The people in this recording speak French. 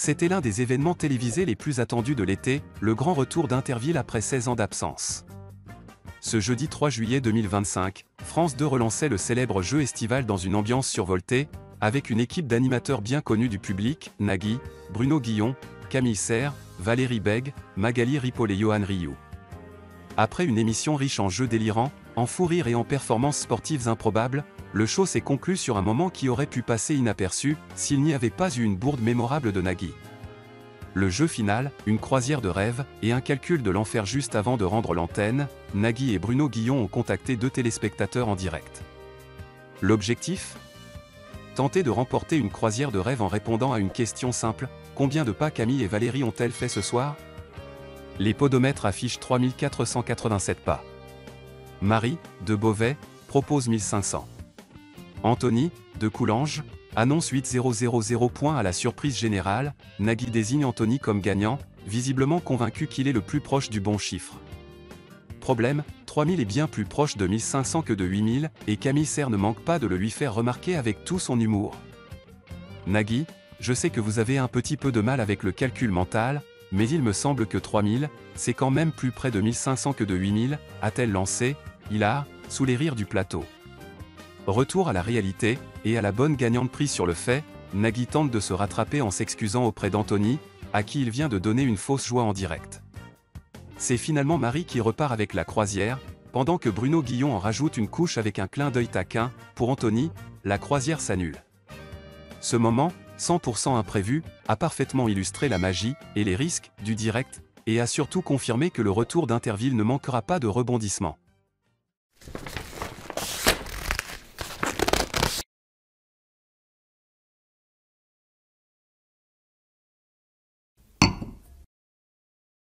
C'était l'un des événements télévisés les plus attendus de l'été, le grand retour d'Interville après 16 ans d'absence. Ce jeudi 3 juillet 2025, France 2 relançait le célèbre jeu estival dans une ambiance survoltée, avec une équipe d'animateurs bien connus du public, Nagui, Bruno Guillon, Camille Serre, Valérie Bègue, Magali Ripoll et Yoann Rioux. Après une émission riche en jeux délirants, en fou rire et en performances sportives improbables, le show s'est conclu sur un moment qui aurait pu passer inaperçu, s'il n'y avait pas eu une bourde mémorable de Nagui. Le jeu final, une croisière de rêve, et un calcul de l'enfer juste avant de rendre l'antenne, Nagui et Bruno Guillon ont contacté 2 téléspectateurs en direct. L'objectif ? Tenter de remporter une croisière de rêve en répondant à une question simple, combien de pas Camille et Valérie ont-elles fait ce soir ? Les podomètres affichent 3487 pas. Marie, de Beauvais, propose 1500. Anthony, de Coulanges, annonce 8000 points à la surprise générale. Nagui désigne Anthony comme gagnant, visiblement convaincu qu'il est le plus proche du bon chiffre. Problème, 3000 est bien plus proche de 1500 que de 8000, et Camille Serre ne manque pas de le lui faire remarquer avec tout son humour. Nagui, je sais que vous avez un petit peu de mal avec le calcul mental, mais il me semble que 3000, c'est quand même plus près de 1500 que de 8000, a-t-elle lancé, hilar, sous les rires du plateau. Retour à la réalité, et à la bonne gagnante prise sur le fait, Nagui tente de se rattraper en s'excusant auprès d'Anthony, à qui il vient de donner une fausse joie en direct. C'est finalement Marie qui repart avec la croisière, pendant que Bruno Guillon en rajoute une couche avec un clin d'œil taquin. Pour Anthony, la croisière s'annule. Ce moment, 100% imprévu, a parfaitement illustré la magie et les risques du direct, et a surtout confirmé que le retour d'Interville ne manquera pas de rebondissements.